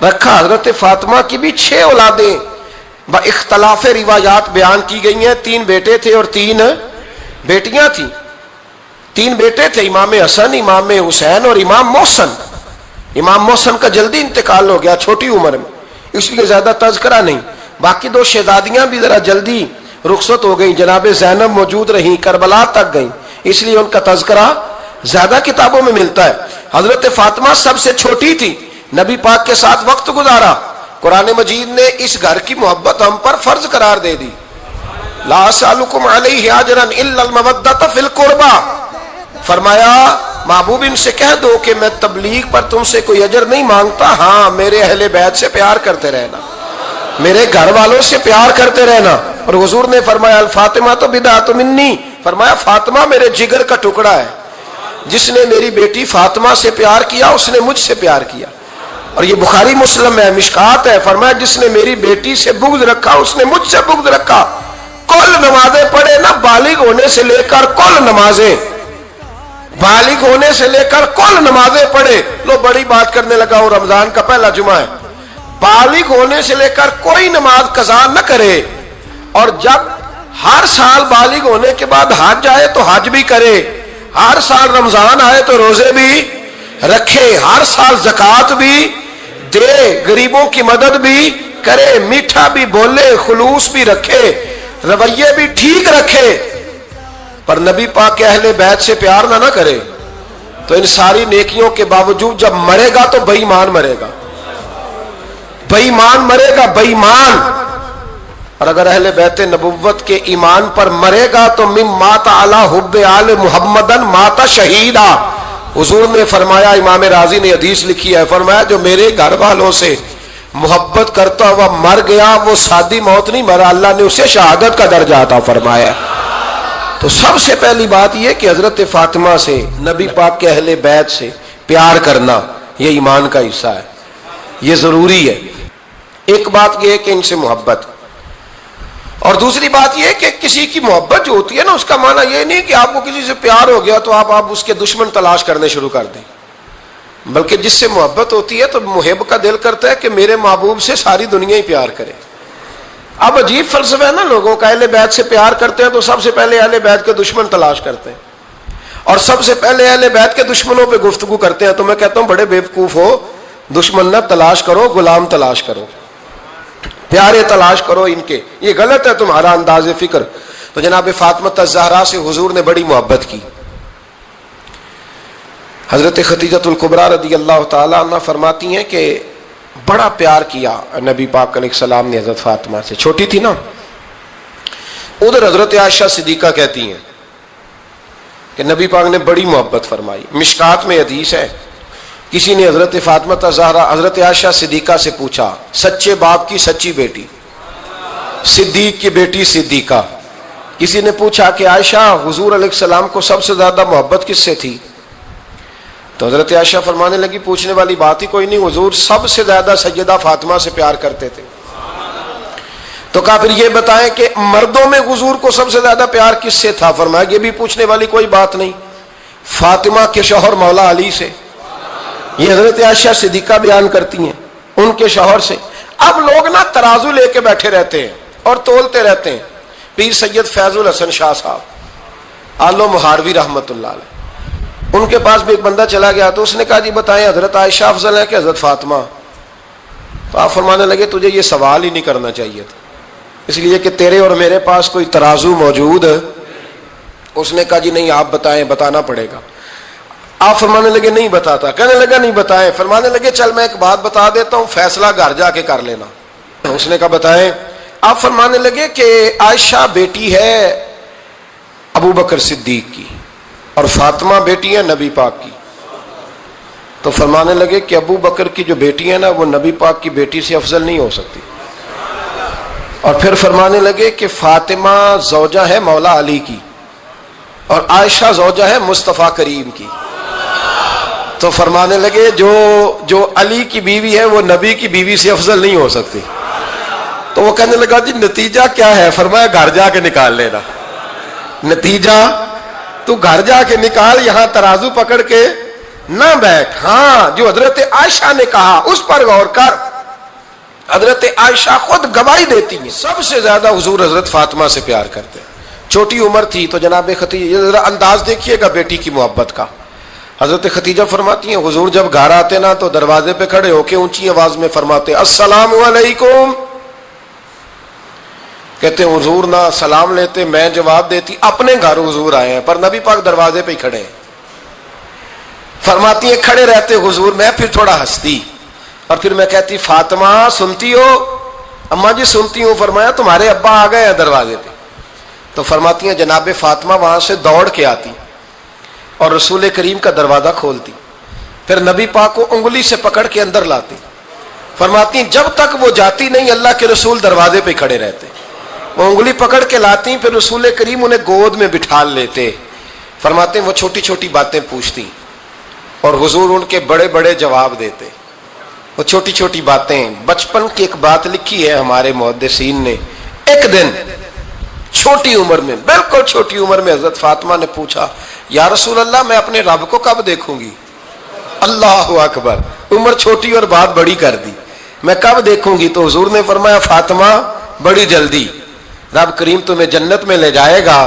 رکھا. حضرت فاطمہ کی بھی 6 اولادیں اختلاف روایات بیان کی گئی ہیں. 3 بیٹے تھے اور 3 بیٹیاں تھیں. 3 بیٹے تھے، امام حسن، امام حسین اور امام محسن. امام محسن کا جلدی انتقال ہو گیا چھوٹی عمر میں، اس لیے زیادہ تذکرہ نہیں. باقی 2 شہزادیاں بھی ذرا جلدی رخصت ہو گئیں. جناب زینب موجود رہیں، کربلا تک گئیں، اس لیے ان کا تذکرہ زیادہ کتابوں میں ملتا ہے. حضرت فاطمہ سب سے چھوٹی تھی، نبی پاک کے ساتھ وقت گزارا. قرآن مجید نے اس گھر کی محبت ہم پر فرض قرار دے دی. لا اسألکم علیہ اجرا الا المودۃ فی القربى. فرمایا محبوب ان سے کہہ دو کہ میں تبلیغ پر تم سے کوئی اجر نہیں مانگتا، ہاں میرے اہل بیت سے پیار کرتے رہنا، میرے گھر والوں سے پیار کرتے رہنا. اور حضور نے فرمایا الفاطمہ تو بدعۃ منی، فرمایا فاطمہ میرے جگر کا ٹکڑا ہے. جس نے میری بیٹی فاطمہ سے پیار کیا اس نے مجھ سے پیار کیا. اور یہ بخاری مسلم ہے، مشکات ہے. فرمایا جس نے میری بیٹی سے بغض رکھا اس نے مجھ سے بغض رکھا. کل نمازیں پڑھے نا، بالغ ہونے سے لے کر کل نمازیں، بالغ ہونے سے لے کر کل نمازیں پڑھے. لو بڑی بات کرنے لگا ہوں، رمضان کا پہلا جمعہ ہے. بالغ ہونے سے لے کر کوئی نماز قضا نہ کرے، اور جب ہر سال بالغ ہونے کے بعد حج آئے تو حج بھی کرے، ہر سال رمضان آئے تو روزے بھی رکھے، ہر سال زکوٰۃ بھی دے، غریبوں کی مدد بھی کرے، میٹھا بھی بولے، خلوص بھی رکھے، رویے بھی ٹھیک رکھے. پر نبی پاک کے اہل بیت سے پیار نہ کرے تو ان ساری نیکیوں کے باوجود جب مرے گا تو بے ایمان مرے گا، بے ایمان مرے گا، بے ایمان. اور اگر اہل بیت نبوت کے ایمان پر مرے گا تو مم مات علی حب آل محمدن مات شہیدا. حضور نے فرمایا، امام راضی نے حدیث لکھی ہے، فرمایا جو میرے گھر والوں سے محبت کرتا ہوا مر گیا وہ سادی موت نہیں مرا، اللہ نے اسے شہادت کا درجہ عطا فرمایا. تو سب سے پہلی بات یہ کہ حضرت فاطمہ سے، نبی پاک کے اہل بیت سے پیار کرنا یہ ایمان کا حصہ ہے، یہ ضروری ہے. ایک بات یہ ہے کہ ان سے محبت، اور دوسری بات یہ ہے کہ کسی کی محبت جو ہوتی ہے نا، اس کا معنی یہ نہیں کہ آپ کو کسی سے پیار ہو گیا تو آپ اس کے دشمن تلاش کرنے شروع کر دیں، بلکہ جس سے محبت ہوتی ہے تو محب کا دل کرتا ہے کہ میرے محبوب سے ساری دنیا ہی پیار کرے. اب عجیب فلسفہ ہے نا لوگوں کا، اہل بیت سے پیار کرتے ہیں تو سب سے پہلے اہل بیت کے دشمن تلاش کرتے ہیں، اور سب سے پہلے اہل بیت کے دشمنوں پہ گفتگو کرتے ہیں. تو میں کہتا ہوں بڑے بیوقوف ہو، دشمن نہ تلاش کرو، غلام تلاش کرو، پیارے تلاش کرو ان کے. یہ غلط ہے تمہارا انداز فکر. تو جناب فاطمہ الزہرا سے حضور نے بڑی محبت کی. حضرت خدیجہ الکبریٰ رضی اللہ تعالی عنہ فرماتی ہیں کہ بڑا پیار کیا نبی پاک علیہ السلام نے حضرت فاطمہ سے. چھوٹی تھی نا. ادھر حضرت عائشہ صدیقہ کہتی ہیں کہ نبی پاک نے بڑی محبت فرمائی. مشکات میں حدیث ہے، کسی نے حضرت فاطمہ الزہرا حضرت عائشہ صدیقہ سے پوچھا، سچے باپ کی سچی بیٹی، صدیق کی بیٹی صدیقہ. کسی نے پوچھا کہ عائشہ حضور علیہ السلام کو سب سے زیادہ محبت کس سے تھی؟ تو حضرت عائشہ فرمانے لگی پوچھنے والی بات ہی کوئی نہیں، حضور سب سے زیادہ سیدہ فاطمہ سے پیار کرتے تھے. تو کہا پھر یہ بتائیں کہ مردوں میں حضور کو سب سے زیادہ پیار کس سے تھا؟ فرمایا یہ بھی پوچھنے والی کوئی بات نہیں، فاطمہ کے شوہر مولا علی سے. یہ حضرت عائشہ صدیقہ بیان کرتی ہیں ان کے شوہر سے. اب لوگ نا ترازو لے کے بیٹھے رہتے ہیں اور تولتے رہتے ہیں. پیر سید فیض الحسن شاہ صاحب آلو مہاروی رحمت اللہ علیہ، ان کے پاس بھی ایک بندہ چلا گیا تو اس نے کہا جی بتائیں حضرت عائشہ افضل ہے کہ حضرت فاطمہ؟ تو آپ فرمانے لگے تجھے یہ سوال ہی نہیں کرنا چاہیے تھا، اس لیے کہ تیرے اور میرے پاس کوئی ترازو موجود ہے. اس نے کہا جی نہیں آپ بتائیں، بتانا پڑے گا. آپ فرمانے لگے نہیں بتاتا. کہنے لگا نہیں بتائیں. فرمانے لگے چل میں ایک بات بتا دیتا ہوں، فیصلہ گھر جا کے کر لینا. اس نے کہا بتائیں. آپ فرمانے لگے کہ عائشہ بیٹی ہے ابو بکر صدیق کی اور فاطمہ بیٹی ہے نبی پاک کی. تو فرمانے لگے کہ ابو بکر کی جو بیٹی ہے نا وہ نبی پاک کی بیٹی سے افضل نہیں ہو سکتی. اور پھر فرمانے لگے کہ فاطمہ زوجہ ہے مولا علی کی اور عائشہ زوجہ ہے مصطفیٰ کریم کی. تو فرمانے لگے جو علی کی بیوی ہے وہ نبی کی بیوی سے افضل نہیں ہو سکتی. تو وہ کہنے لگا جی نتیجہ کیا ہے؟ فرمایا گھر جا کے نکال لینا. نتیجہ تو گھر جا کے نکال، یہاں ترازو پکڑ کے نہ بیٹھ. ہاں جو حضرت عائشہ نے کہا اس پر غور کر. حضرت عائشہ خود گواہی دیتی ہیں سب سے زیادہ حضور حضرت فاطمہ سے پیار کرتے ہیں. چھوٹی عمر تھی تو جناب خدیجہ، ذرا انداز دیکھیے گا بیٹی کی محبت کا. حضرت خدیجہ فرماتی ہیں حضور جب گھر آتے نا تو دروازے پہ کھڑے ہو کے اونچی آواز میں فرماتے السلام علیکم. کہتے ہیں حضور نہ سلام لیتے، میں جواب دیتی اپنے گھر حضور آئے ہیں پر نبی پاک دروازے پہ ہی کھڑے ہیں. فرماتی ہیں کھڑے رہتے حضور، میں پھر تھوڑا ہنستی اور پھر میں کہتی فاطمہ سنتی ہو؟ اماں جی سنتی ہوں. فرمایا تمہارے ابا آ گئے ہیں دروازے پہ. تو فرماتی ہیں جناب فاطمہ وہاں سے دوڑ کے آتی اور رسول کریم کا دروازہ کھولتی، پھر نبی پاک کو انگلی سے پکڑ کے اندر لاتی. فرماتی ہیں جب تک وہ جاتی نہیں اللہ کے رسول دروازے پہ کھڑے رہتے. وہ انگلی پکڑ کے لاتی، پھر رسول کریم انہیں گود میں بٹھا لیتے. فرماتے ہیں وہ چھوٹی چھوٹی باتیں پوچھتی اور حضور ان کے بڑے بڑے جواب دیتے. وہ چھوٹی چھوٹی باتیں، بچپن کی ایک بات لکھی ہے ہمارے محدثین نے. ایک دن چھوٹی عمر میں، بالکل چھوٹی عمر میں حضرت فاطمہ نے پوچھا یا رسول اللہ میں اپنے رب کو کب دیکھوں گی؟ اللہ اکبر، عمر چھوٹی اور بات بڑی کر دی. میں کب دیکھوں گی؟ تو حضور نے فرمایا فاطمہ بڑی جلدی رب کریم تمہیں جنت میں لے جائے گا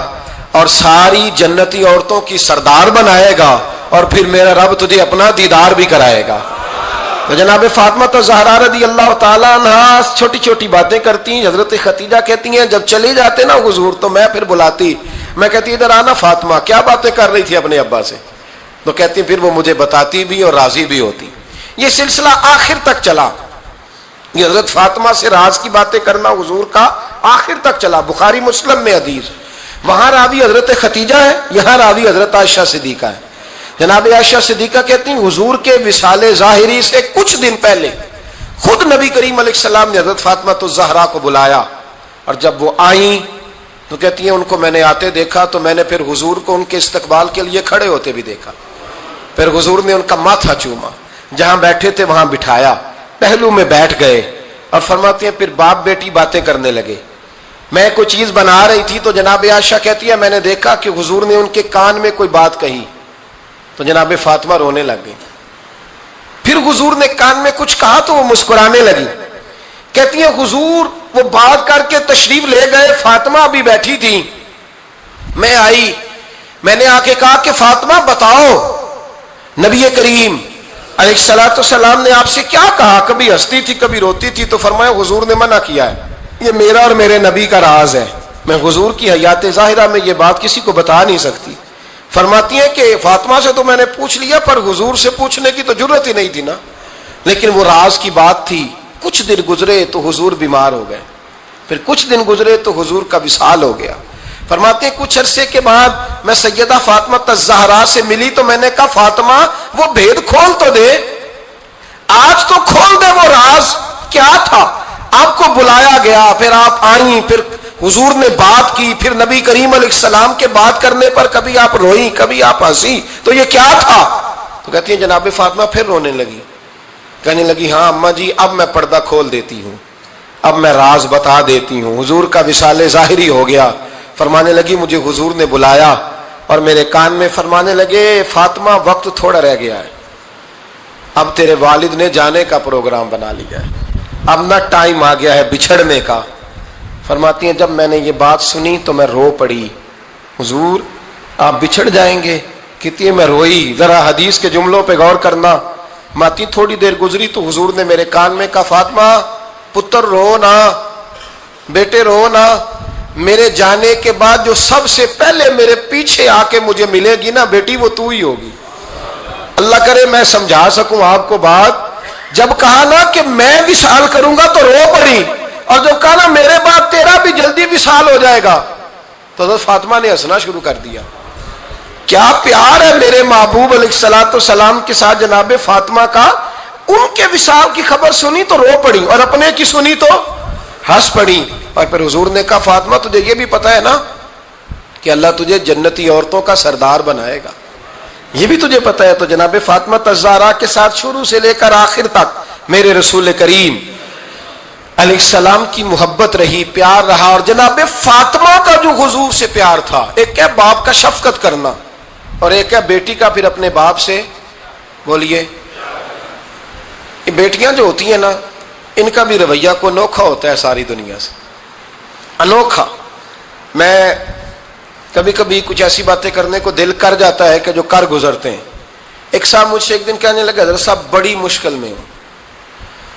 اور ساری جنتی عورتوں کی سردار بنائے گا اور پھر میرا رب تجھے اپنا دیدار بھی کرائے گا. تو جناب فاطمہ تو زہرا رضی اللہ تعالیٰ عنہا چھوٹی چھوٹی باتیں کرتی. حضرت خدیجہ کہتی ہیں جب چلے جاتے نا حضور تو میں پھر بلاتی، میں کہتی ادھر آنا فاطمہ، کیا باتیں کر رہی تھی اپنے ابا سے؟ تو کہتی پھر وہ مجھے بتاتی بھی اور راضی بھی ہوتی. یہ سلسلہ آخر تک چلا. یہ حضرت فاطمہ سے راز کی باتیں کرنا حضور کا آخر تک چلا. بخاری مسلم میں حدیث، وہاں راوی حضرت خدیجہ ہے، یہاں راوی حضرت عائشہ صدیقہ ہے. جناب عائشہ صدیقہ کہتی ہیں حضور کے وصال ظاہری سے کچھ دن پہلے خود نبی کریم علیہ السلام نے حضرت فاطمہ الزہرا کو بلایا اور جب وہ آئیں تو کہتی ہیں ان کو میں نے آتے دیکھا تو میں نے پھر حضور کو ان کے استقبال کے لیے کھڑے ہوتے بھی دیکھا. پھر حضور نے ان کا ماتھا چوما، جہاں بیٹھے تھے وہاں بٹھایا، پہلو میں بیٹھ گئے اور فرماتے ہیں پھر باپ بیٹی باتیں کرنے لگے. میں کوئی چیز بنا رہی تھی تو جناب عائشہ کہتی ہے میں نے دیکھا کہ حضور نے ان کے کان میں کوئی بات کہی تو جناب فاطمہ رونے لگ گئی. پھر حضور نے کان میں کچھ کہا تو وہ مسکرانے لگی. کہتی ہیں حضور وہ بات کر کے تشریف لے گئے، فاطمہ ابھی بیٹھی تھی، میں آئی، میں نے آ کے کہا کہ فاطمہ بتاؤ نبی کریم علیہ الصلوۃ والسلام نے آپ سے کیا کہا؟ کبھی ہنستی تھی کبھی روتی تھی. تو فرمایا حضور نے منع کیا ہے، یہ میرا اور میرے نبی کا راز ہے، میں حضور کی حیات ظاہرہ میں یہ بات کسی کو بتا نہیں سکتی. فرماتی ہیں کہ فاطمہ سے تو میں نے پوچھ لیا پر حضور سے پوچھنے کی تو ضرورت ہی نہیں تھی نا، لیکن وہ راز کی بات تھی. کچھ دن گزرے تو حضور بیمار ہو گئے، پھر کچھ دن گزرے تو حضور کا وصال ہو گیا. فرماتے ہیں کچھ عرصے کے بعد میں سیدہ فاطمہ الزہرا سے ملی تو میں نے کہا فاطمہ وہ بھید کھول تو دے، آج تو کھول دے وہ راز کیا تھا. آپ کو بلایا گیا، پھر آپ آئیں، پھر حضور نے بات کی، پھر نبی کریم علیہ السلام کے بات کرنے پر کبھی آپ روئیں کبھی آپ ہنسی، تو یہ کیا تھا؟ تو کہتی ہیں جناب فاطمہ پھر رونے لگی، کہنے لگی ہاں اماں جی اب میں پردہ کھول دیتی ہوں، اب میں راز بتا دیتی ہوں. حضور کا وصال ظاہری ہو گیا. فرمانے لگی مجھے حضور نے بلایا اور میرے کان میں فرمانے لگے فاطمہ وقت تھوڑا رہ گیا ہے، اب تیرے والد نے جانے کا پروگرام بنا لیا ہے، اب نہ ٹائم آ گیا ہے بچھڑنے کا. فرماتی ہیں جب میں نے یہ بات سنی تو میں رو پڑی، حضور آپ بچھڑ جائیں گے؟ کہتی ہے میں روئی. ذرا حدیث کے جملوں پہ غور کرنا. ماتی تھوڑی دیر گزری تو حضور نے میرے کان میں کہا فاطمہ پتر رو نہ، بیٹے رو نہ، میرے جانے کے بعد جو سب سے پہلے میرے پیچھے آ کے مجھے ملے گی نا بیٹی وہ تو ہی ہوگی. اللہ کرے میں سمجھا سکوں آپ کو بات. جب کہا نا کہ میں وصال کروں گا تو رو پڑی، اور جب کہا نا میرے بعد تیرا بھی جلدی وصال ہو جائے گا تو حضرت فاطمہ نے ہنسنا شروع کر دیا. کیا پیار ہے میرے محبوب علیہ الصلوۃ والسلام کے ساتھ جناب فاطمہ کا. ان کے وصال کی خبر سنی تو رو پڑی اور اپنے کی سنی تو ہنس پڑی. اور پھر حضور نے کہا فاطمہ تجھے یہ بھی پتا ہے نا کہ اللہ تجھے جنتی عورتوں کا سردار بنائے گا، یہ بھی تجھے پتا ہے. تو جناب فاطمہ الزہرا کے ساتھ شروع سے لے کر آخر تک میرے رسول کریم علیہ السلام کی محبت رہی، پیار رہا. اور جناب فاطمہ کا جو حضور سے پیار تھا، ایک ہے باپ کا شفقت کرنا اور ایک ہے بیٹی کا پھر اپنے باپ سے بولیے. یہ بیٹیاں جو ہوتی ہیں نا ان کا بھی رویہ کو انوکھا ہوتا ہے ساری دنیا سے، انوکھا۔ میں کبھی کبھی کچھ ایسی باتیں کرنے کو دل کر جاتا ہے کہ جو کر گزرتے ہیں۔ ایک صاحب مجھ سے ایک دن کہنے لگا، حضرت صاحب بڑی مشکل میں ہوں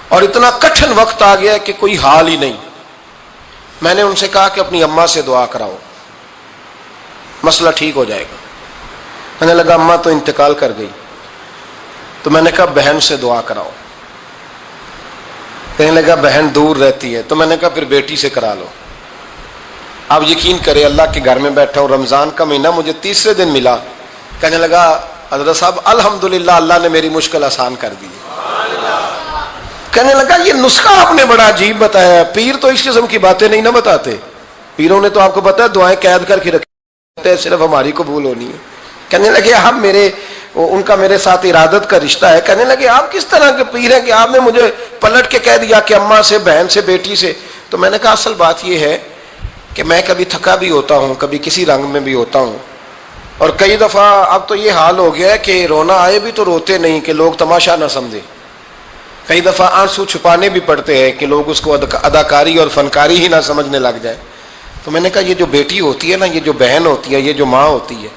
اور اتنا کٹھن وقت آ گیا کہ کوئی حال ہی نہیں۔ میں نے ان سے کہا کہ اپنی اماں سے دعا کراؤ، مسئلہ ٹھیک ہو جائے گا۔ میں نے لگا اماں تو انتقال کر گئی، تو میں نے کہا بہن سے دعا کراؤ۔ کہنے لگا بہن دور رہتی ہے، تو میں نے کہا پھر بیٹی سے کرا لو۔ آپ یقین کریں، اللہ کے گھر میں بیٹھا ہوں، رمضان کا مہینہ مجھے تیسرے دن ملا۔ کہنے لگا حضرت صاحب الحمدللہ اللہ نے میری مشکل آسان کر دی۔ کہنے لگا یہ نسخہ آپ نے بڑا عجیب بتایا، پیر تو اس قسم کی باتیں نہیں نہ بتاتے، پیروں نے تو آپ کو پتا ہے دعائیں قید کر کے رکھتے ہیں، صرف ہماری قبول ہونی ہے۔ کہنے لگے ہم ان کا میرے ساتھ ارادت کا رشتہ ہے۔ کہنے لگے آپ کس طرح کے پیر ہیں کہ آپ نے مجھے پلٹ کے کہہ دیا کہ اماں سے، بہن سے، بیٹی سے؟ تو میں نے کہا اصل بات یہ ہے کہ میں کبھی تھکا بھی ہوتا ہوں، کبھی کسی رنگ میں بھی ہوتا ہوں، اور کئی دفعہ اب تو یہ حال ہو گیا ہے کہ رونا آئے بھی تو روتے نہیں کہ لوگ تماشا نہ سمجھے۔ کئی دفعہ آنسو چھپانے بھی پڑتے ہیں کہ لوگ اس کو اداکاری اور فنکاری ہی نہ سمجھنے لگ جائے۔ تو میں نے کہا یہ جو بیٹی ہوتی ہے نا، یہ جو بہن ہوتی ہے، یہ جو ماں ہوتی ہے،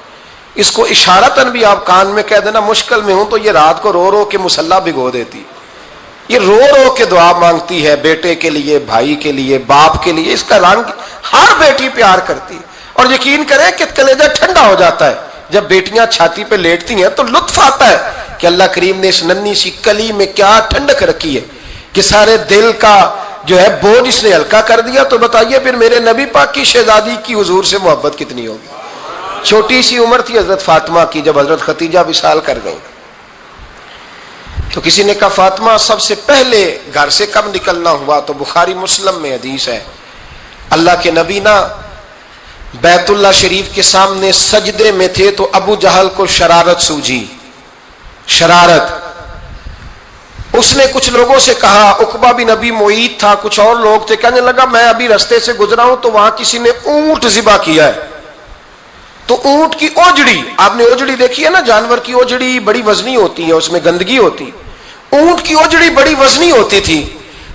اس کو اشارتاً بھی آپ کان میں کہہ دینا مشکل میں ہوں تو یہ رات کو رو رو کے مصلی بھگو دیتی، یہ رو رو کے دعا مانگتی ہے بیٹے کے لیے، بھائی کے لیے، باپ کے لیے۔ اس کا رنگ ہر بیٹی پیار کرتی، اور یقین کریں کہ کلیجہ ٹھنڈا ہو جاتا ہے جب بیٹیاں چھاتی پہ لیٹتی ہیں تو لطف آتا ہے کہ اللہ کریم نے اس ننھی سی کلی میں کیا ٹھنڈک رکھی ہے کہ سارے دل کا جو ہے بوجھ اس نے ہلکا کر دیا۔ تو بتائیے پھر میرے نبی پاک کی شہزادی کی حضور سے محبت کتنی ہوگی۔ چھوٹی سی عمر تھی حضرت فاطمہ کی جب حضرت ختیجہ وصال کر گئیں، تو کسی نے کہا فاطمہ سب سے پہلے گھر سے کب نکلنا ہوا؟ تو بخاری مسلم میں حدیث ہے، اللہ کے نبی نا بیت اللہ شریف کے سامنے سجدے میں تھے تو ابو جہل کو شرارت سوجھی، شرارت۔ اس نے کچھ لوگوں سے کہا، عقبہ بن نبی معیط تھا، کچھ اور لوگ تھے، کہنے لگا میں ابھی رستے سے گزرا ہوں تو وہاں کسی نے اونٹ ذبح کیا ہے، تو اونٹ کی اوجڑی، آپ نے اوجڑی دیکھی ہے نا، جانور کی اوجڑی بڑی وزنی ہوتی ہے، اس میں گندگی ہوتی، اونٹ کی اوجڑی بڑی وزنی ہوتی تھی۔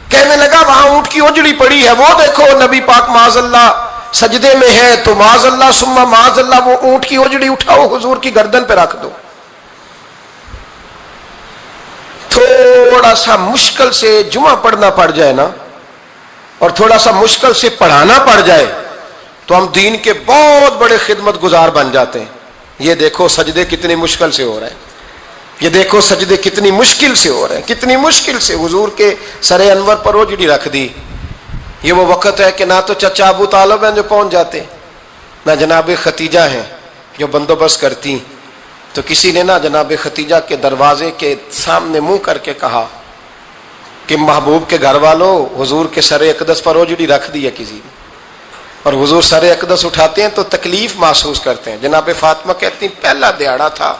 کہنے لگا وہاں اونٹ کی اوجڑی پڑی ہے، وہ دیکھو نبی پاک معاذ اللہ سجدے میں ہے، تو معاذ اللہ ثم معاذ اللہ وہ اونٹ کی اوجڑی اٹھاؤ حضور کی گردن پہ رکھ دو۔ تھوڑا سا مشکل سے جمعہ پڑھنا پڑ جائے نا، اور تھوڑا سا مشکل سے پڑھانا پڑ جائے تو ہم دین کے بہت بڑے خدمت گزار بن جاتے ہیں۔ یہ دیکھو سجدے کتنی مشکل سے ہو رہے ہیں، یہ دیکھو سجدے کتنی مشکل سے ہو رہے ہیں، کتنی مشکل سے حضور کے سر انور پر اوجڑی رکھ دی۔ یہ وہ وقت ہے کہ نہ تو چچا ابو طالب ہیں جو پہنچ جاتے، نہ جناب ختیجہ ہیں جو بندوبست کرتی، تو کسی نے نہ جناب ختیجہ کے دروازے کے سامنے منہ کر کے کہا کہ محبوب کے گھر والوں حضور کے سر اقدس پر اوجڑی رکھ دی ہے کسی نے، اور حضور سر اقدس اٹھاتے ہیں تو تکلیف محسوس کرتے ہیں۔ جناب فاطمہ کہتی ہیں پہلا دیہڑا تھا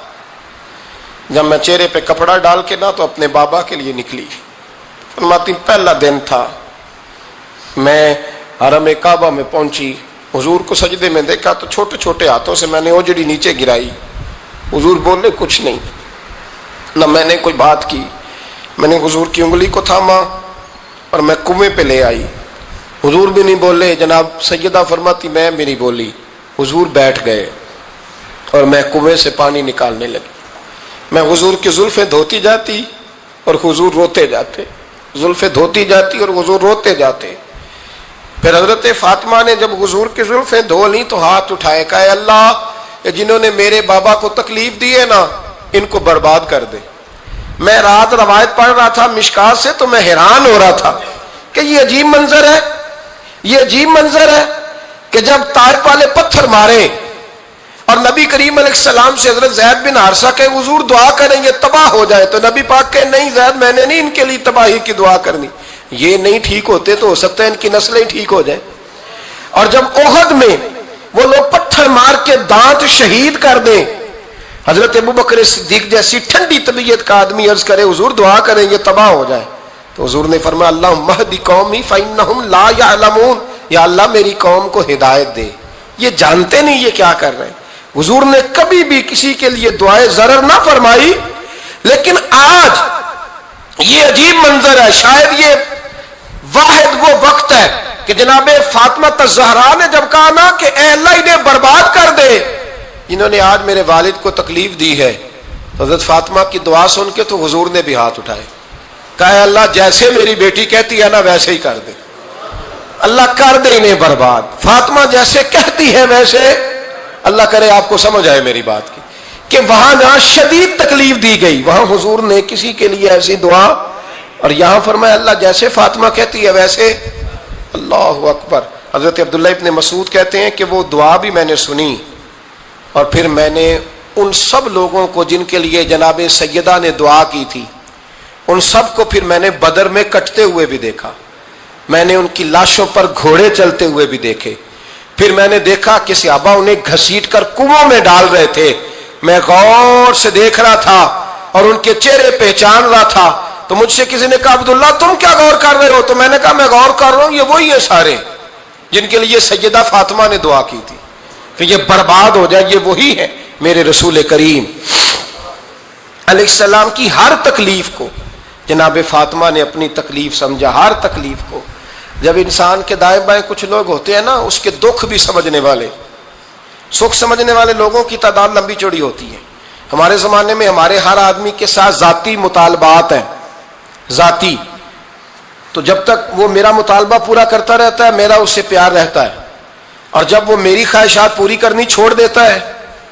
جب میں چہرے پہ کپڑا ڈال کے نہ تو اپنے بابا کے لیے نکلی، فرماتی پہلا دن تھا، میں حرم کعبہ میں پہنچی، حضور کو سجدے میں دیکھا تو چھوٹے چھوٹے ہاتھوں سے میں نے اوجڑی نیچے گرائی، حضور بولے کچھ نہیں، نہ میں نے کوئی بات کی، میں نے حضور کی انگلی کو تھاما اور میں کنویں پہ لے آئی، حضور بھی نہیں بولے، جناب سیدہ فرماتی میں بھی نہیں بولی، حضور بیٹھ گئے اور میں کنویں سے پانی نکالنے لگی، میں حضور کی زلفیں دھوتی جاتی اور حضور روتے جاتے، زلفیں دھوتی جاتی اور حضور روتے جاتے۔ پھر حضرت فاطمہ نے جب حضور کی زلفیں دھو لیں تو ہاتھ اٹھائے، کہا اے اللہ جنہوں نے میرے بابا کو تکلیف دی ہے نا ان کو برباد کر دے۔ میں رات روایت پڑھ رہا تھا مشکات سے تو میں حیران ہو رہا تھا کہ یہ عجیب منظر ہے، یہ عجیب منظر ہے کہ جب طائف والے پتھر مارے اور نبی کریم علیہ السلام سے حضرت زید بن حارثہ کہ حضور دعا کریں یہ تباہ ہو جائے، تو نبی پاک کہ نہیں زید میں نے نہیں ان کے لیے تباہی کی دعا کرنی، یہ نہیں ٹھیک ہوتے تو ہو سکتا ہے ان کی نسلیں ٹھیک ہو جائیں۔ اور جب احد میں وہ لوگ پتھر مار کے دانت شہید کر دیں، حضرت ابوبکر صدیق جیسی ٹھنڈی طبیعت کا آدمی عرض کرے حضور دعا کریں یہ تباہ ہو جائے، تو حضور نے فرمایا اللہم اہد قومی فإنہم لا یعلمون، یا اللہ میری قوم کو ہدایت دے، یہ جانتے نہیں یہ کیا کر رہے ہیں۔ حضور نے کبھی بھی کسی کے لیے دعائیں ضرر نہ فرمائی، لیکن آج یہ عجیب منظر ہے، شاید یہ واحد وہ وقت ہے کہ جناب فاطمہ الزہرا نے جب کہا نا کہ اے اللہ انہیں برباد کر دے جنہوں نے آج میرے والد کو تکلیف دی ہے، تو حضرت فاطمہ کی دعا سن کے تو حضور نے بھی ہاتھ اٹھائے، کہا اے اللہ جیسے میری بیٹی کہتی ہے نا ویسے ہی کر دے، اللہ کر دے انہیں برباد، فاطمہ جیسے کہتی ہے ویسے، اللہ کرے آپ کو سمجھ آئے میری بات کی کہ وہاں جہاں شدید تکلیف دی گئی وہاں حضور نے کسی کے لیے ایسی دعا، اور یہاں فرمایا اللہ جیسے فاطمہ کہتی ہے ویسے، اللہ اکبر۔ حضرت عبداللہ ابن مسعود کہتے ہیں کہ وہ دعا بھی میں نے سنی، اور پھر میں نے ان سب لوگوں کو جن کے لیے جناب سیدہ نے دعا کی تھی ان سب کو پھر میں نے بدر میں کٹتے ہوئے بھی دیکھا، میں نے ان کی لاشوں پر گھوڑے چلتے ہوئے بھی دیکھے، پھر میں نے دیکھا کہ صحابہ انہیں گھسیٹ کر کنووں میں ڈال رہے تھے، میں غور سے دیکھ رہا تھا اور ان کے چہرے پہچان رہا تھا، تو مجھ سے کسی نے کہا عبداللہ تم کیا غور کر رہے ہو؟ تو میں نے کہا میں غور کر رہا ہوں یہ وہی ہیں سارے جن کے لیے سیدہ فاطمہ نے دعا کی تھی کہ یہ برباد ہو جائے، یہ وہی ہے میرے رسول کریم علیہ السلام کی ہر تکلیف کو جناب فاطمہ نے اپنی تکلیف سمجھا، ہر تکلیف کو۔ جب انسان کے دائیں بائیں کچھ لوگ ہوتے ہیں نا اس کے دکھ بھی سمجھنے والے، سکھ سمجھنے والے لوگوں کی تعداد لمبی چوڑی ہوتی ہے۔ ہمارے زمانے میں ہمارے ہر آدمی کے ساتھ ذاتی مطالبات ہیں، ذاتی، تو جب تک وہ میرا مطالبہ پورا کرتا رہتا ہے میرا اس سے پیار رہتا ہے، اور جب وہ میری خواہشات پوری کرنی چھوڑ دیتا ہے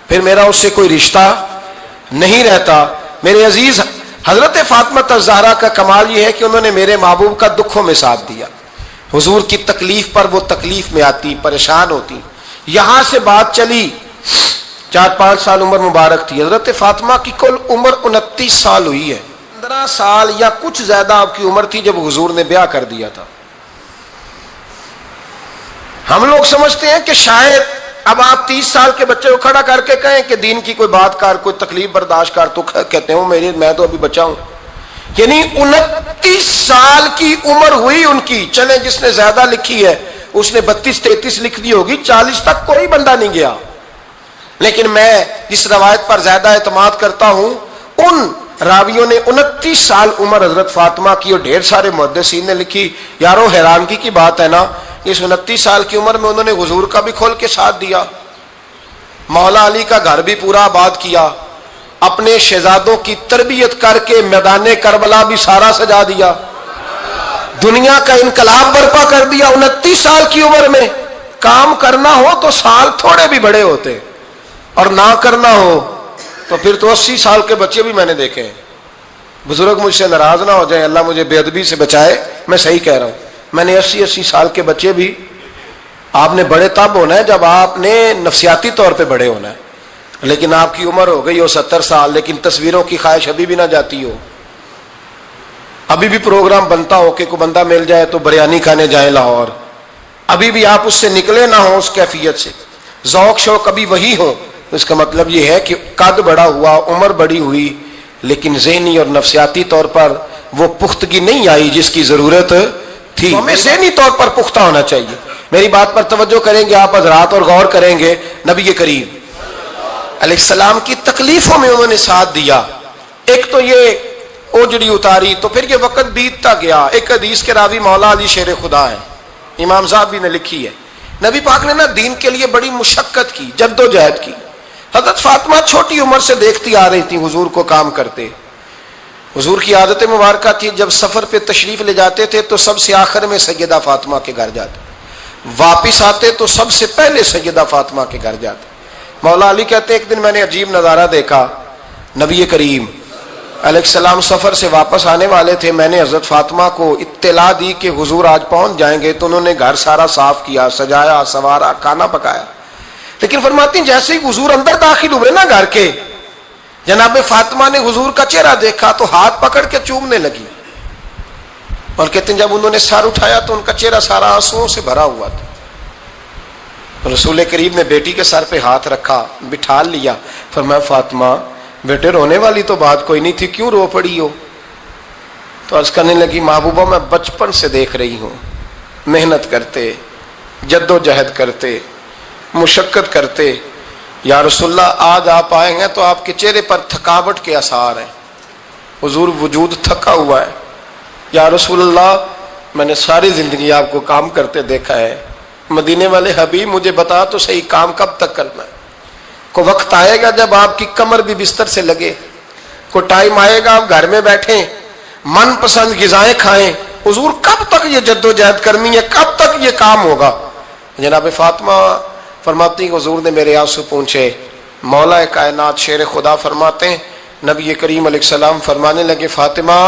پھر میرا اس سے کوئی رشتہ نہیں رہتا۔ میرے عزیز حضرت فاطمہ الزہرا کا کمال یہ ہے کہ انہوں نے میرے محبوب کا دکھوں میں ساتھ دیا، حضور کی تکلیف پر وہ تکلیف میں آتی، پریشان ہوتی۔ یہاں سے بات چلی 4-5 سال عمر مبارک تھی، حضرت فاطمہ کی کل عمر 29 سال ہوئی ہے، 15 سال یا کچھ زیادہ آپ کی عمر تھی جب حضور نے بیاہ کر دیا تھا۔ ہم لوگ سمجھتے ہیں کہ شاید اب آپ 30 سال کے بچے کو کھڑا کر کے کہیں کہ دین کی کوئی بات کر، کوئی تکلیف برداشت کر، تو کہتے ہیں میں تو ابھی بچہ ہوں، یعنی 29 سال کی عمر ہوئی ان کی۔ چلیں جس نے زیادہ لکھی ہے اس نے 32-33 لکھ دی ہوگی، 40 تک کوئی بندہ نہیں گیا، لیکن میں جس روایت پر زیادہ اعتماد کرتا ہوں ان راویوں نے 29 سال عمر حضرت فاطمہ کی، اور ڈھیر سارے محدثین نے لکھی۔ یارو حیرانگی کی بات ہے نا، اس 29 سال کی عمر میں انہوں نے حضور کا بھی کھول کے ساتھ دیا، مولا علی کا گھر بھی پورا آباد کیا، اپنے شہزادوں کی تربیت کر کے میدان کربلا بھی سارا سجا دیا، دنیا کا انقلاب برپا کر دیا 29 سال کی عمر میں۔ کام کرنا ہو تو سال تھوڑے بھی بڑے ہوتے، اور نہ کرنا ہو تو پھر تو 80 سال کے بچے بھی میں نے دیکھے ہیں۔ بزرگ مجھ سے ناراض نہ ہو جائیں، اللہ مجھے بے ادبی سے بچائے، میں صحیح کہہ رہا ہوں، میں نے 80 سال کے بچے بھی۔ آپ نے بڑے تب ہونا ہے جب آپ نے نفسیاتی طور پہ بڑے ہونا ہے، لیکن آپ کی عمر ہو گئی ہو 70 سال لیکن تصویروں کی خواہش ابھی بھی نہ جاتی ہو، ابھی بھی پروگرام بنتا ہو کہ کوئی بندہ مل جائے تو بریانی کھانے جائیں لاہور، ابھی بھی آپ اس سے نکلے نہ ہو، اس کیفیت سے ذوق شوق ابھی وہی ہو، اس کا مطلب یہ ہے کہ قد بڑا ہوا، عمر بڑی ہوئی، لیکن ذہنی اور نفسیاتی طور پر وہ پختگی نہیں آئی جس کی ضرورت تھی۔ ہمیں ذہنی طور پر پختہ ہونا چاہیے۔ میری بات پر توجہ کریں گے آپ حضرات اور غور کریں گے، نبی کریم علیہ السلام کی تکلیفوں میں انہوں نے ساتھ دیا۔ ایک تو یہ اوجڑی اتاری تو پھر یہ وقت بیتتا گیا۔ ایک حدیث کے راوی مولا علی شیر خدا ہے، امام صاحب بھی نے لکھی ہے، نبی پاک نے نا دین کے لیے بڑی مشقت کی، جد و جہد کی۔ حضرت فاطمہ چھوٹی عمر سے دیکھتی آ رہی تھی حضور کو کام کرتے۔ حضور کی عادت مبارکہ تھی جب سفر پہ تشریف لے جاتے تھے تو سب سے آخر میں سیدہ فاطمہ کے گھر جاتے، واپس آتے تو سب سے پہلے سیدہ فاطمہ کے گھر جاتے۔ مولا علی کہتے ہیں ایک دن میں نے عجیب نظارہ دیکھا، نبی کریم علیہ السلام سفر سے واپس آنے والے تھے، میں نے حضرت فاطمہ کو اطلاع دی کہ حضور آج پہنچ جائیں گے، تو انہوں نے گھر سارا صاف کیا، سجایا سوارا، کھانا پکایا، لیکن فرماتی ہیں جیسے ہی حضور اندر داخل ہوئے نا گھر کے، جناب فاطمہ نے حضور کا چہرہ دیکھا تو ہاتھ پکڑ کے چومنے لگی، اور کہتے ہیں جب انہوں نے سر اٹھایا تو ان کا چہرہ سارا آنسوؤں سے بھرا ہوا تھا۔ رسول کریم نے بیٹی کے سر پہ ہاتھ رکھا، بٹھا لیا، فرمایا فاطمہ بیٹے رونے والی تو بات کوئی نہیں تھی، کیوں رو پڑی ہو؟ تو عرض کرنے لگی محبوبہ میں بچپن سے دیکھ رہی ہوں، محنت کرتے، جد و جہد کرتے، مشقت کرتے، یا رسول اللہ آج آپ آئے ہیں تو آپ کے چہرے پر تھکاوٹ کے آثار ہیں، حضور وجود تھکا ہوا ہے، یا رسول اللہ میں نے ساری زندگی آپ کو کام کرتے دیکھا ہے، مدینے والے حبیب مجھے بتا تو صحیح کام کب تک کرنا ہے؟ کو وقت آئے گا جب آپ کی کمر بھی بستر سے لگے، کو ٹائم آئے گا آپ گھر میں بیٹھیں من پسند غذائیں کھائیں، حضور کب تک یہ جد و جہد کرنی ہے، کب تک یہ کام ہوگا؟ جناب فاطمہ فرماتی حضور نے میرے آنسو پونچھے۔ مولا کائنات شیر خدا فرماتے ہیں نبی کریم علیہ السلام فرمانے لگے فاطمہ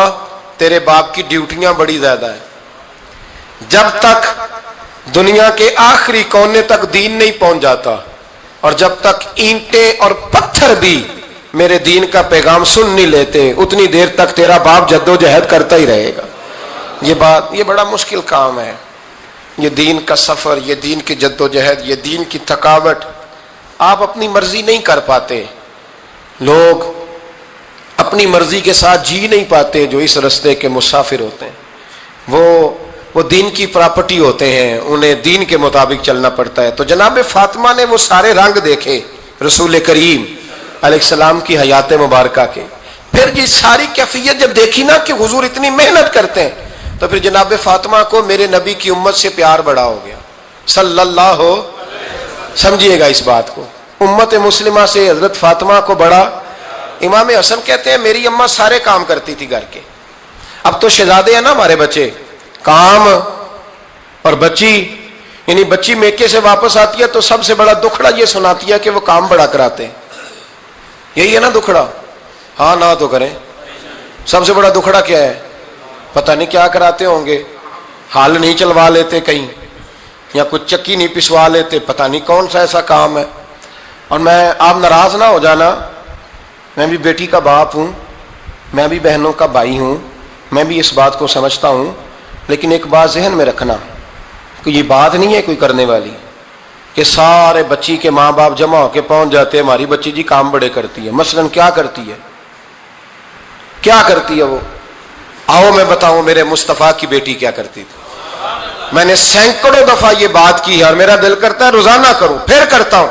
تیرے باپ کی ڈیوٹیاں بڑی زیادہ ہیں، جب تک دنیا کے آخری کونے تک دین نہیں پہنچ جاتا اور جب تک اینٹیں اور پتھر بھی میرے دین کا پیغام سن نہیں لیتے اتنی دیر تک تیرا باپ جد و جہد کرتا ہی رہے گا۔ یہ بڑا مشکل کام ہے، یہ دین کا سفر، یہ دین کی جد و جہد، یہ دین کی تھکاوٹ۔ آپ اپنی مرضی نہیں کر پاتے، لوگ اپنی مرضی کے ساتھ جی نہیں پاتے جو اس رستے کے مسافر ہوتے ہیں، وہ دین کی پراپرٹی ہوتے ہیں، انہیں دین کے مطابق چلنا پڑتا ہے۔ تو جناب فاطمہ نے وہ سارے رنگ دیکھے رسول کریم علیہ السلام کی حیات مبارکہ کے، پھر یہ ساری کیفیت جب دیکھی نا کہ حضور اتنی محنت کرتے ہیں تو پھر جناب فاطمہ کو میرے نبی کی امت سے پیار بڑا ہو گیا صلی اللہ ہو، سمجھیے گا اس بات کو، امت مسلمہ سے حضرت فاطمہ کو بڑا۔ امام حسن کہتے ہیں میری اماں سارے کام کرتی تھی گھر کے، اب تو شہزادے ہیں نا ہمارے بچے، کام اور بچی، یعنی بچی میکے سے واپس آتی ہے تو سب سے بڑا دکھڑا یہ سناتی ہے کہ وہ کام بڑا کراتے ہیں، یہی ہے نا دکھڑا؟ ہاں نہ تو کریں، سب سے بڑا دکھڑا کیا ہے؟ پتہ نہیں کیا کراتے ہوں گے، ہال نہیں چلوا لیتے کہیں یا کچھ چکی نہیں پسوا لیتے، پتہ نہیں کون سا ایسا کام ہے۔ اور آپ ناراض نہ ہو جانا، میں بھی بیٹی کا باپ ہوں، میں بھی بہنوں کا بھائی ہوں، میں بھی اس بات کو سمجھتا ہوں، لیکن ایک بات ذہن میں رکھنا کہ یہ بات نہیں ہے کوئی کرنے والی کہ سارے بچی کے ماں باپ جمع ہو کے پہنچ جاتے ہیں ہماری بچی جی کام بڑے کرتی ہے۔ مثلاً کیا کرتی ہے؟ کیا کرتی ہے وہ؟ آؤ میں بتاؤں میرے مصطفیٰ کی بیٹی کیا کرتی تھی۔ میں نے سینکڑوں دفعہ یہ بات کی ہے اور میرا دل کرتا ہے روزانہ کروں، پھر کرتا ہوں۔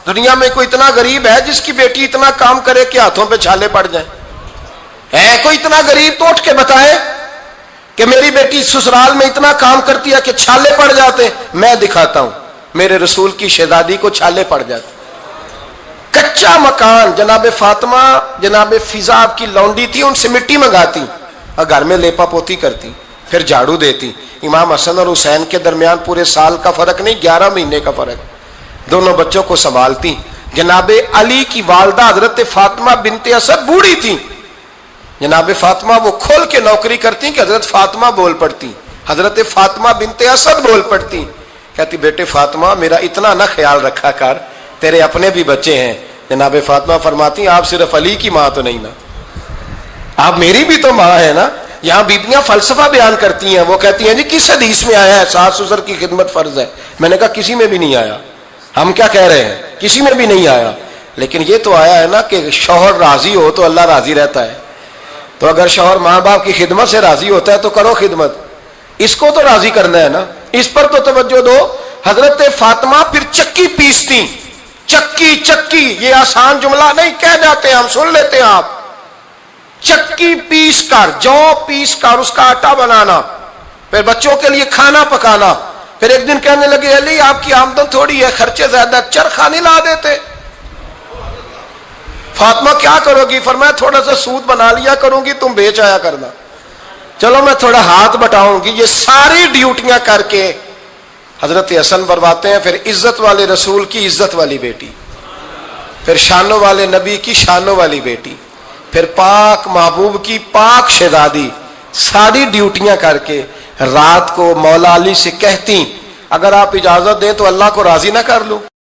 دنیا میں کوئی اتنا غریب ہے جس کی بیٹی اتنا کام کرے کہ ہاتھوں پہ چھالے پڑ جائیں؟ ہے کوئی اتنا غریب تو اٹھ کے بتائے کہ میری بیٹی سسرال میں اتنا کام کرتی ہے کہ چھالے پڑ جاتے؟ میں دکھاتا ہوں، میرے رسول کی شہزادی کو چھالے پڑ جاتے۔ کچا مکان، جناب فاطمہ جناب فضا آپ کی لونڈی تھی، ان سے مٹی منگاتی اور گھر میں لیپا پوتی کرتی، پھر جھاڑو دیتی۔ امام حسن اور حسین کے درمیان پورے سال کا فرق نہیں، 11 مہینے کا فرق، دونوں بچوں کو سنبھالتی۔ جناب علی کی والدہ حضرت فاطمہ بنت اسد بوڑھی تھی، جناب فاطمہ وہ کھول کے نوکری کرتی کہ حضرت فاطمہ بول پڑتی، حضرت فاطمہ بنت اسد بول پڑتی، کہتی بیٹے فاطمہ میرا اتنا نہ خیال رکھا کر، تیرے اپنے بھی بچے ہیں۔ جناب فاطمہ فرماتی آپ صرف علی کی ماں تو نہیں نا، آپ میری بھی تو ماں ہے نا۔ یہاں بیبیاں فلسفہ بیان کرتی ہیں، وہ کہتی ہیں جی کس حدیث میں آیا ہے ساس سسر کی خدمت فرض ہے؟ میں نے کہا کسی میں بھی نہیں آیا۔ ہم کیا کہہ رہے ہیں؟ کسی میں بھی نہیں آیا، لیکن یہ تو آیا ہے نا کہ شوہر راضی ہو تو اللہ راضی رہتا ہے۔ تو اگر شوہر ماں باپ کی خدمت سے راضی ہوتا ہے تو کرو خدمت، اس کو تو راضی کرنا ہے نا، اس پر تو توجہ دو۔ حضرت فاطمہ پھر چکی پیستی، چکی چکی، یہ آسان جملہ نہیں، کہہ جاتے ہیں ہم، سن لیتے ہیں آپ۔ چکی پیس کر، جو پیس کر اس کا آٹا بنانا، پھر بچوں کے لیے کھانا پکانا۔ پھر ایک دن کہنے لگے علی آپ کی آمدن تھوڑی ہے، خرچے زیادہ، چرخہ نہیں لا دیتے؟ فاطمہ کیا کرو گی؟ فرمایا تھوڑا سا سود بنا لیا کروں گی، تم بیچ آیا کرنا۔ چلو میں تھوڑا ہاتھ بٹاؤں گی۔ یہ ساری ڈیوٹیاں کر کے حضرت حسن برواتے ہیں، پھر عزت والے رسول کی عزت والی بیٹی، پھر شانوں والے نبی کی شانوں والی بیٹی، پھر پاک محبوب کی پاک شہزادی، ساری ڈیوٹیاں کر کے رات کو مولا علی سے کہتی اگر آپ اجازت دیں تو اللہ کو راضی نہ کر لوں۔